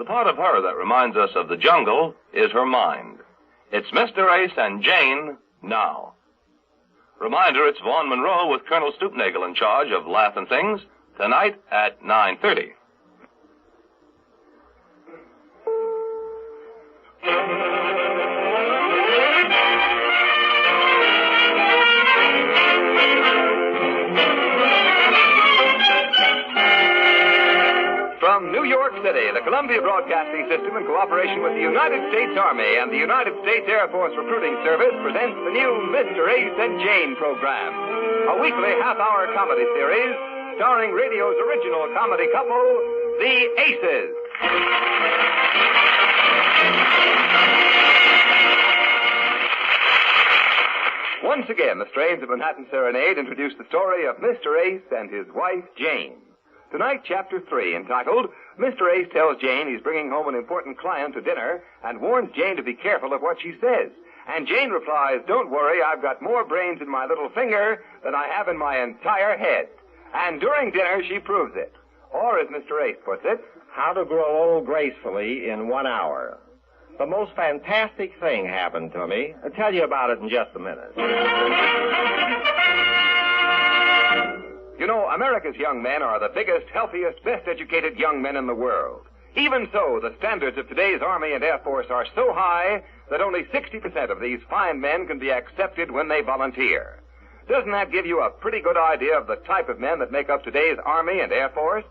The part of her that reminds us of the jungle is her mind. It's Mr. Ace and Jane now. Reminder, it's Vaughn Monroe with Colonel Stoopnagle in charge of Laugh-In' Things tonight at 9:30. From New York City, the Columbia Broadcasting System, in cooperation with the United States Army and the United States Air Force Recruiting Service, presents the new Mr. Ace and Jane program, a weekly half-hour comedy series starring radio's original comedy couple, the Aces. Once again, the strains of Manhattan Serenade introduce the story of Mr. Ace and his wife, Jane. Tonight, Chapter 3, entitled, Mr. Ace Tells Jane He's Bringing Home an Important Client to Dinner and warns Jane to be careful of what she says. And Jane replies, Don't worry, I've got more brains in my little finger than I have in my entire head. And during dinner, she proves it. Or, as Mr. Ace puts it, How to Grow Old Gracefully in 1 hour. The most fantastic thing happened to me. I'll tell you about it in just a minute. You know, America's young men are the biggest, healthiest, best-educated young men in the world. Even so, the standards of today's Army and Air Force are so high that only 60% of these fine men can be accepted when they volunteer. Doesn't that give you a pretty good idea of the type of men that make up today's Army and Air Force?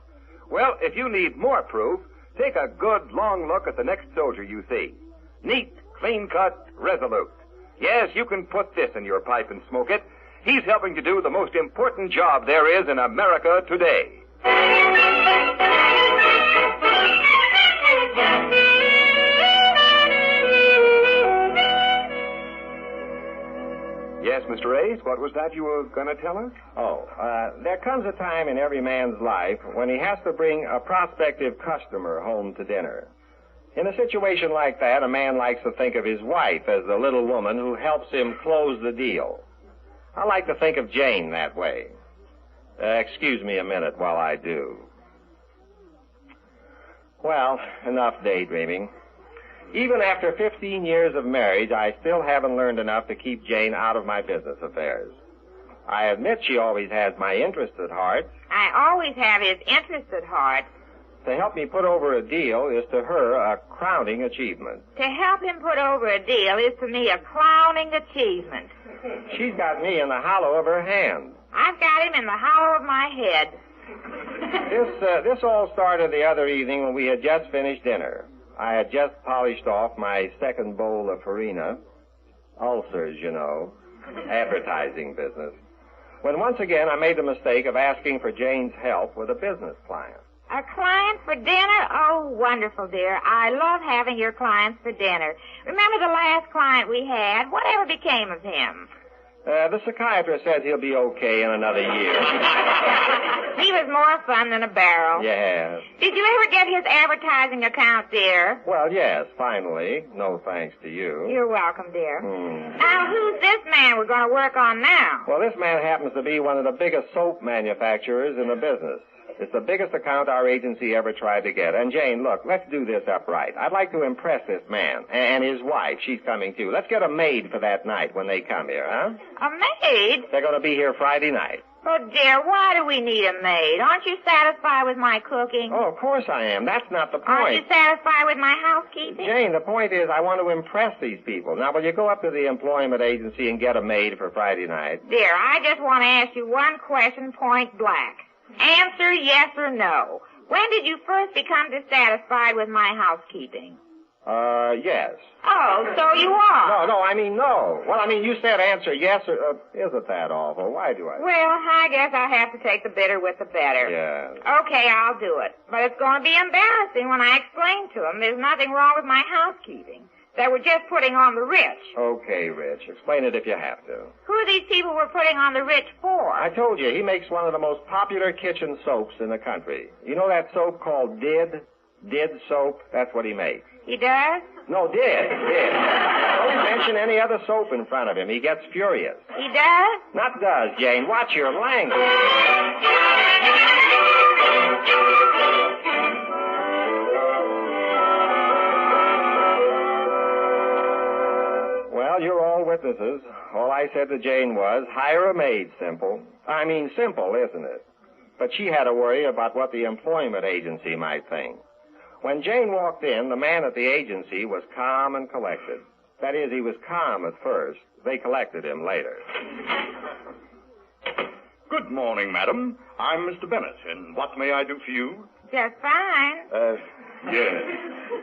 Well, if you need more proof, take a good, long look at the next soldier you see. Neat, clean-cut, resolute. Yes, you can put this in your pipe and smoke it. He's helping to do the most important job there is in America today. Yes, Mr. Ace, what was that you were going to tell us? There comes a time in every man's life when he has to bring a prospective customer home to dinner. In a situation like that, a man likes to think of his wife as the little woman who helps him close the deal. I like to think of Jane that way. Excuse me a minute while I do. Well, enough daydreaming. Even after 15 years of marriage, I still haven't learned enough to keep Jane out of my business affairs. I admit she always has my interest at heart. I always have his interest at heart. To help me put over a deal is to her a crowning achievement. To help him put over a deal is to me a crowning achievement. She's got me in the hollow of her hand. I've got him in the hollow of my head. This all started the other evening when we had just finished dinner. I had just polished off my second bowl of farina. Ulcers, you know. Advertising business. When once again I made the mistake of asking for Jane's help with a business client. A client for dinner? Oh, wonderful, dear. I love having your clients for dinner. Remember the last client we had? Whatever became of him? The psychiatrist says he'll be okay in another year. He was more fun than a barrel. Yes. Did you ever get his advertising account, dear? Well, yes, finally. No thanks to you. You're welcome, dear. Now, who's this man we're going to work on now? Well, this man happens to be one of the biggest soap manufacturers in the business. It's the biggest account our agency ever tried to get. And, Jane, look, let's do this up right. I'd like to impress this man. And his wife, she's coming, too. Let's get a maid for that night when they come here, huh? A maid? They're going to be here Friday night. Oh, dear, why do we need a maid? Aren't you satisfied with my cooking? Oh, of course I am. That's not the point. Aren't you satisfied with my housekeeping? Jane, the point is I want to impress these people. Now, will you go up to the employment agency and get a maid for Friday night? Dear, I just want to ask you one question point blank. Answer yes or no. When did you first become dissatisfied with my housekeeping? Yes. Oh, so you are? No, I mean no. Well, I mean, you said answer yes or... isn't that awful? Why do I... Well, I guess I have to take the bitter with the better. Yeah. Okay, I'll do it. But it's going to be embarrassing when I explain to them there's nothing wrong with my housekeeping. That we're just putting on the rich. Okay, Rich. Explain it if you have to. Who are these people we're putting on the rich for? I told you, he makes one of the most popular kitchen soaps in the country. You know that soap called Did? Did soap? That's what he makes. He does? No, Did. Don't mention any other soap in front of him. He gets furious. He does? Not does, Jane. Watch your language. witnesses. All I said to Jane was, hire a maid, simple. I mean, simple, isn't it? But she had to worry about what the employment agency might think. When Jane walked in, the man at the agency was calm and collected. That is, he was calm at first. They collected him later. Good morning, madam. I'm Mr. Bennett, and what may I do for you? Just fine. Yes.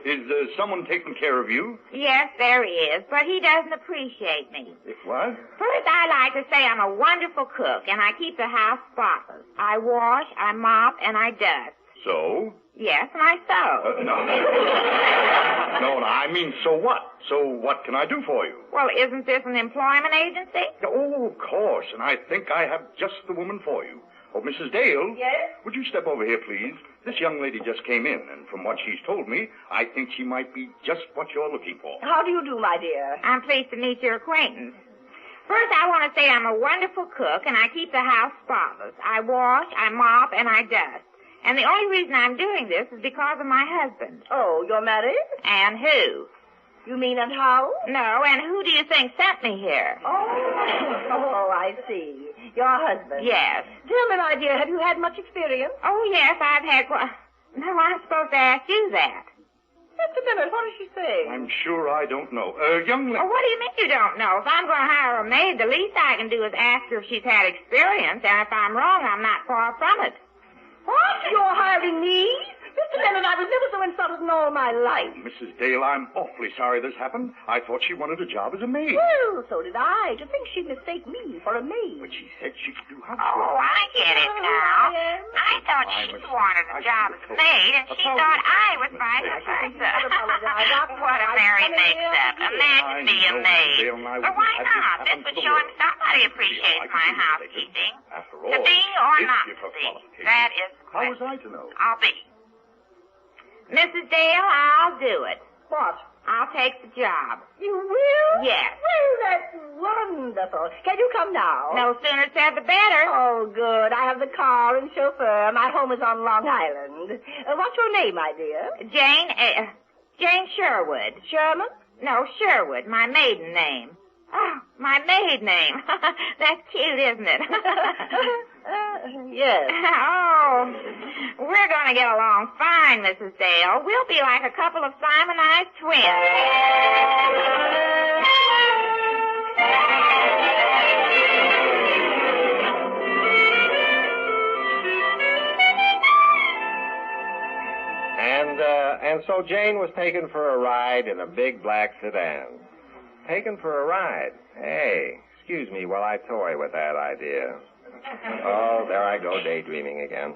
Is someone taking care of you? Yes, there is, but he doesn't appreciate me. What? First, I like to say I'm a wonderful cook, and I keep the house spotless. I wash, I mop, and I dust. So? Yes, and I sew. No. No, I mean, so what? So what can I do for you? Well, isn't this an employment agency? Oh, of course, and I think I have just the woman for you. Oh, Mrs. Dale? Yes? Would you step over here, please? This young lady just came in, and from what she's told me, I think she might be just what you're looking for. How do you do, my dear? I'm pleased to meet your acquaintance. First, I want to say I'm a wonderful cook, and I keep the house spotless. I wash, I mop, and I dust. And the only reason I'm doing this is because of my husband. Oh, you're married? And who? You mean at how? No, and who do you think sent me here? Oh, I see. Your husband. Yes. Tell me, my dear, have you had much experience? Oh, yes, I've had... No, I'm supposed to ask you that. Mr. Bennett, what does she say? I'm sure I don't know. Young lady... Oh, what do you mean you don't know? If I'm going to hire a maid, the least I can do is ask her if she's had experience, and if I'm wrong, I'm not far from it. What? You're hiring me? Mr. Bennett, I was never so insulted in all my life. Mrs. Dale, I'm awfully sorry this happened. I thought she wanted a job as a maid. Well, so did I. To think she'd mistake me for a maid. But she said she could do housework. Oh, I get it now. I thought she wanted a job as a maid, and she thought I was vice versa. What a merry mix-up. Imagine being a maid. But why not? This would show him somebody appreciates my housekeeping. To be or not to be. That is the How was question. I to know? I'll be. Mrs. Dale, I'll do it. What? I'll take the job. You will? Yes. Well, that's wonderful. Can you come now? No sooner said the better. Oh, good. I have the car and chauffeur. My home is on Long Island. What's your name, my dear? Jane Sherwood. Sherman? No, Sherwood, my maiden name. Oh, my maiden name. That's cute, isn't it? Yes. Oh, we're going to get along fine, Mrs. Dale. We'll be like a couple of Simonized twins. And so Jane was taken for a ride in a big black sedan. Taken for a ride. Hey, excuse me while I toy with that idea. Oh, there I go, daydreaming again.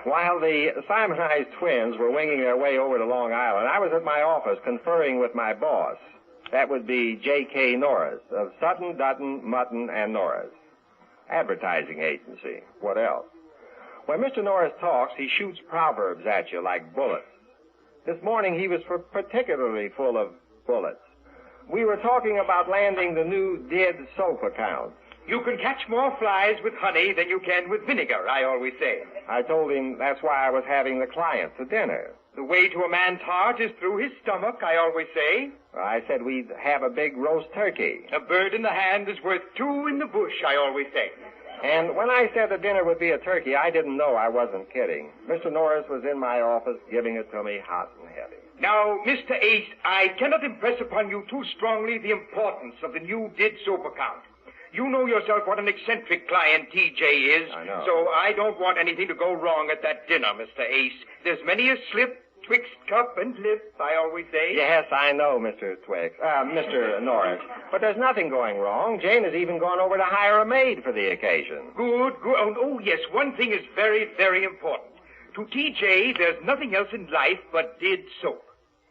While the Simonized twins were winging their way over to Long Island, I was at my office conferring with my boss. That would be J.K. Norris of Sutton, Dutton, Mutton, and Norris. Advertising agency. What else? When Mr. Norris talks, he shoots proverbs at you like bullets. This morning he was particularly full of bullets. We were talking about landing the new Did soap account. You can catch more flies with honey than you can with vinegar, I always say. I told him that's why I was having the client to dinner. The way to a man's heart is through his stomach, I always say. I said we'd have a big roast turkey. A bird in the hand is worth two in the bush, I always say. And when I said the dinner would be a turkey, I didn't know I wasn't kidding. Mr. Norris was in my office giving it to me hot and heavy. Now, Mr. Ace, I cannot impress upon you too strongly the importance of the new Did soap account. You know yourself what an eccentric client TJ is. I know. So I don't want anything to go wrong at that dinner, Mr. Ace. There's many a slip twixt cup and lip, I always say. Yes, I know, Mr. Norris. But there's nothing going wrong. Jane has even gone over to hire a maid for the occasion. Good. Oh, yes, one thing is very, very important. To TJ, there's nothing else in life but Did soap.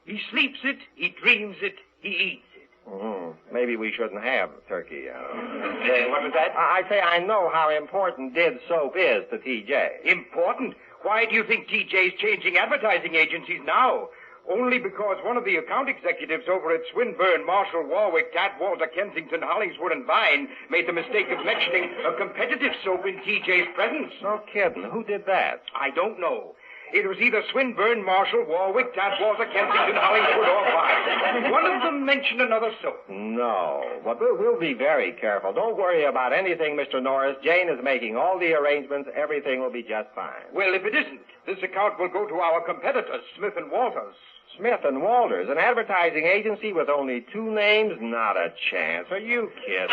He sleeps it, he dreams it, he eats it. Mm-hmm. Maybe we shouldn't have turkey. What was that? I say I know how important Did soap is to TJ. Important? Why do you think TJ's changing advertising agencies now? Only because one of the account executives over at Swinburne, Marshall, Warwick, Tadwater, Kensington, Hollingswood, and Vine made the mistake of mentioning a competitive soap in TJ's presence. No kidding. Who did that? I don't know. It was either Swinburne, Marshall, Warwick, Tadwater, Kensington, Hollingswood, or Vine. One of them mentioned another soap. No, but we'll be very careful. Don't worry about anything, Mr. Norris. Jane is making all the arrangements. Everything will be just fine. Well, if it isn't, this account will go to our competitors, Smith & Walters. Smith & Walters, an advertising agency with only 2 names? Not a chance. Are you kidding?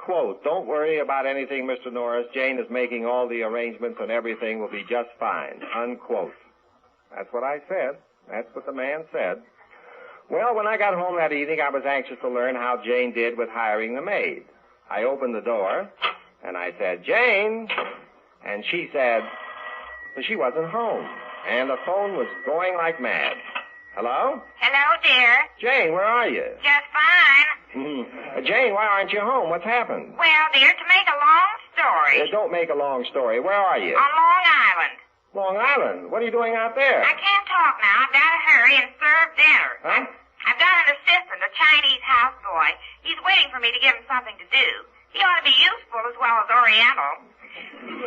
Quote, don't worry about anything, Mr. Norris. Jane is making all the arrangements and everything will be just fine. Unquote. That's what I said. That's what the man said. Well, when I got home that evening, I was anxious to learn how Jane did with hiring the maid. I opened the door, and I said, Jane, and she said, well, she wasn't home, and the phone was going like mad. Hello? Hello, dear. Jane, where are you? Just fine. Jane, why aren't you home? What's happened? Well, dear, to make a long story. Don't make a long story. Where are you? On Long Island. Long Island? What are you doing out there? I can't talk now. I've got to hurry and serve dinner. Huh? I've got an assistant, a Chinese houseboy. He's waiting for me to give him something to do. He ought to be useful as well as oriental.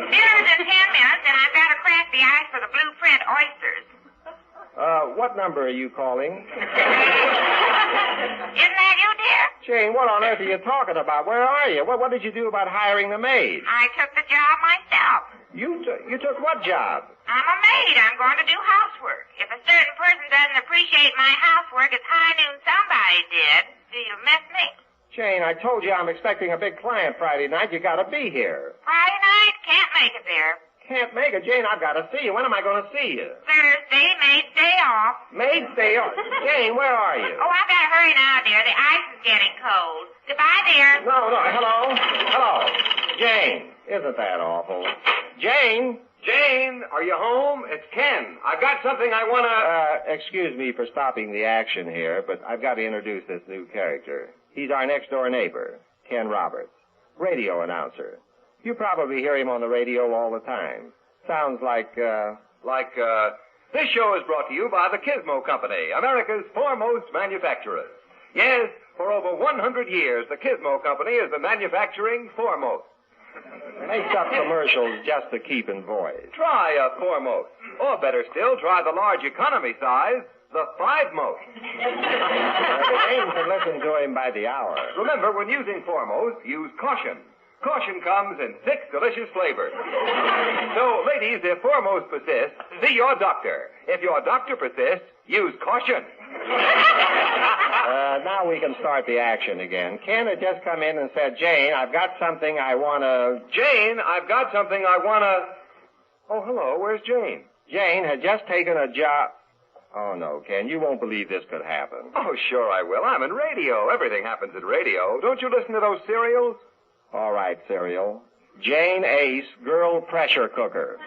Dinner's in 10 minutes, and I've got to crack the ice for the blueprint oysters. What number are you calling? Isn't that you, dear? Jane, what on earth are you talking about? Where are you? What did you do about hiring the maid? I took the job myself. You took what job? I'm a maid. I'm going to do housework. If a certain person doesn't appreciate my housework as high noon somebody did, do you miss me? Jane, I told you I'm expecting a big client Friday night. You gotta be here. Friday night? Can't make it, dear. Can't make it. Jane, I've got to see you. When am I going to see you? Thursday, maid's day off. Maid's day off? Jane, where are you? Oh, I've got to hurry now, dear. The ice is getting cold. Goodbye, dear. No. Hello. Jane, isn't that awful? Jane? Jane, are you home? It's Ken. I've got something I want to... Excuse me for stopping the action here, but I've got to introduce this new character. He's our next-door neighbor, Ken Roberts, radio announcer. You probably hear him on the radio all the time. Sounds like, This show is brought to you by the Gizmo Company, America's foremost manufacturer. Yes, for over 100 years, the Gizmo Company is the manufacturing foremost. Makes up commercials just to keep in voice. Try a foremost. Or better still, try the large economy size, the five-most. Jane can listen to him by the hour. Remember, when using foremost, use caution. Caution comes in 6 delicious flavors. So, ladies, if foremost persists, see your doctor. If your doctor persists, use caution. Now we can start the action again. Ken had just come in and said, Jane, I've got something I want to... Jane, I've got something I want to... Oh, hello, where's Jane? Jane had just taken a job... Oh, no, Ken, you won't believe this could happen. Oh, sure I will. I'm in radio. Everything happens at radio. Don't you listen to those serials? All right, cereal. Jane Ace, girl pressure cooker.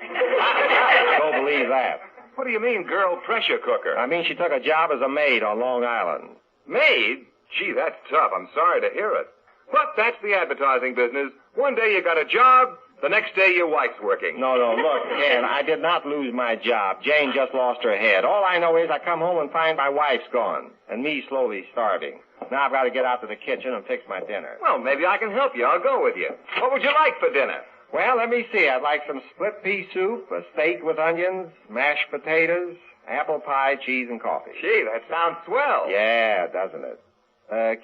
Don't believe that. What do you mean, girl pressure cooker? I mean she took a job as a maid on Long Island. Maid? Gee, that's tough. I'm sorry to hear it. But that's the advertising business. One day you got a job, the next day your wife's working. No, look, Ken, I did not lose my job. Jane just lost her head. All I know is I come home and find my wife's gone, and me slowly starving. Now I've got to get out to the kitchen and fix my dinner. Well, maybe I can help you. I'll go with you. What would you like for dinner? Well, let me see. I'd like some split pea soup, a steak with onions, mashed potatoes, apple pie, cheese, and coffee. Gee, that sounds swell. Yeah, doesn't it?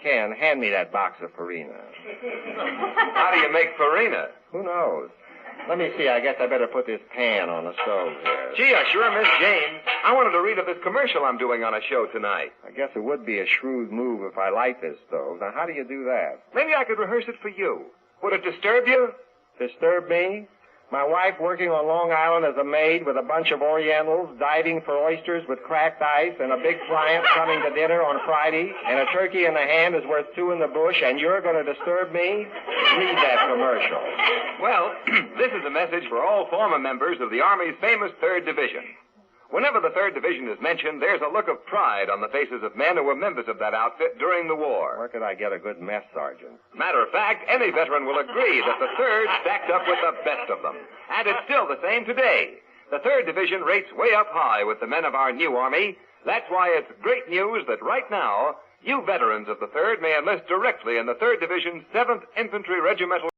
Ken, hand me that box of farina. How do you make farina? Who knows? Let me see. I guess I better put this pan on the stove here. Gee, I sure miss Jane. I wanted to read of this commercial I'm doing on a show tonight. I guess it would be a shrewd move if I light this stove. Now, how do you do that? Maybe I could rehearse it for you. Would it disturb you? Disturb me? My wife working on Long Island as a maid with a bunch of Orientals diving for oysters with cracked ice and a big client coming to dinner on Friday and a turkey in the hand is worth 2 in the bush and you're going to disturb me? Read that commercial. Well, this is a message for all former members of the Army's famous 3rd Division. Whenever the 3rd Division is mentioned, there's a look of pride on the faces of men who were members of that outfit during the war. Where could I get a good mess sergeant? Matter of fact, any veteran will agree that the 3rd stacked up with the best of them. And it's still the same today. The 3rd Division rates way up high with the men of our new Army. That's why it's great news that right now, You veterans of the 3rd may enlist directly in the 3rd Division's 7th Infantry Regimental